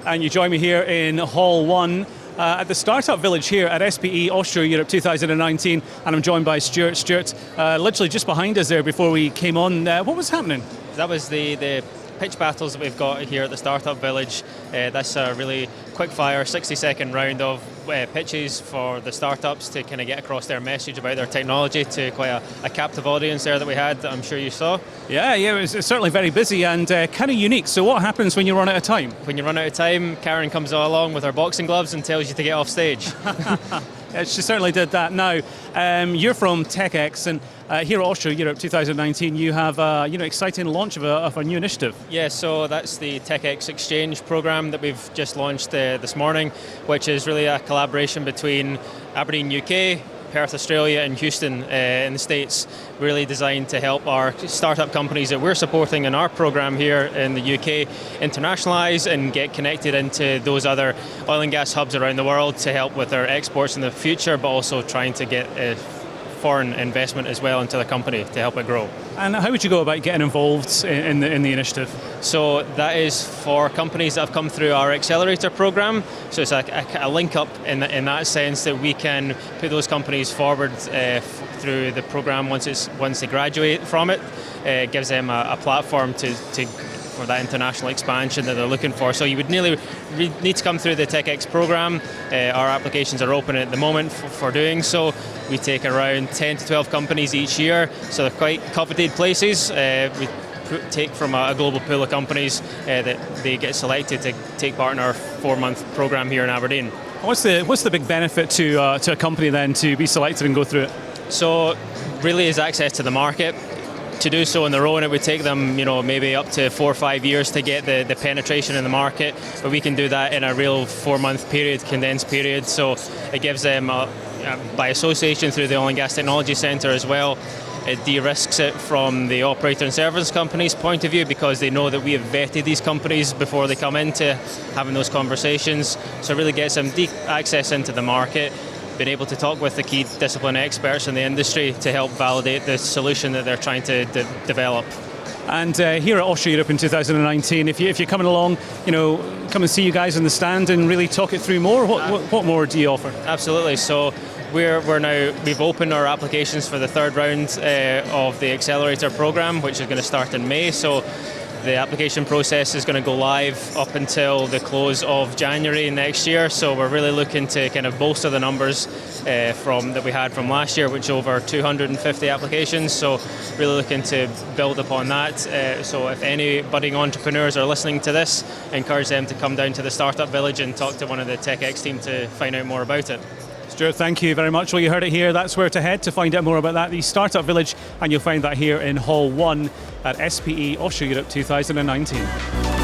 and you join me here in Hall 1 at the Startup Village here at SPE Offshore Europe 2019, and I'm joined by Stuart. Stuart, literally just behind us there before we came on, what was happening? That was the pitch battles that we've got here at the Startup Village. That's a really quick fire, 60-second round of pitches for the startups to kind of get across their message about their technology to quite a captive audience there that we had, that I'm sure you saw. Yeah, it was certainly very busy and kind of unique. So what happens when you run out of time? When you run out of time, Karen comes along with her boxing gloves and tells you to get off stage. Yeah, she certainly did that. Now, you're from TechX, and here at Offshore Europe 2019, you have exciting launch of a new initiative. Yeah, so that's the TechX Exchange program that we've just launched this morning, which is really a collaboration between Aberdeen, UK, Perth, Australia, and Houston in the States, really designed to help our startup companies that we're supporting in our program here in the UK internationalise and get connected into those other oil and gas hubs around the world to help with their exports in the future, but also trying to get foreign investment as well into the company to help it grow. And how would you go about getting involved in the initiative? So that is for companies that have come through our Accelerator Program. So it's a link up in that sense that we can put those companies forward through the program once they graduate from it. It gives them a platform for that international expansion that they're looking for. So you would need to come through the TechX program. Our applications are open at the moment for doing so. We take around 10 to 12 companies each year, so they're quite coveted places. We take from a global pool of companies that they get selected to take part in our 4-month program here in Aberdeen. What's the big benefit to a company then to be selected and go through it? So really is access to the market. To do so on their own, it would take them, maybe up to 4 or 5 years to get the penetration in the market, but we can do that in a real 4-month period, condensed period. So it gives them, by association through the Oil and Gas Technology Centre as well, it de-risks it from the operator and service companies' point of view, because they know that we have vetted these companies before they come into having those conversations. So it really gets them deep access into the market, been able to talk with the key discipline experts in the industry to help validate the solution that they're trying to develop. And here at Offshore Europe in 2019, if you're coming along, come and see you guys in the stand and really talk it through more. What more do you offer? Absolutely. So we've opened our applications for the 3rd round of the Accelerator Program, which is going to start in May. So the application process is going to go live up until the close of January next year. So we're really looking to kind of bolster the numbers that we had from last year, which over 250 applications. So really looking to build upon that. So if any budding entrepreneurs are listening to this, I encourage them to come down to the Startup Village and talk to one of the TechX team to find out more about it. Stuart, thank you very much. Well, you heard it here. That's where to head to find out more about that, the Startup Village, and you'll find that here in Hall 1 at SPE Offshore Europe 2019.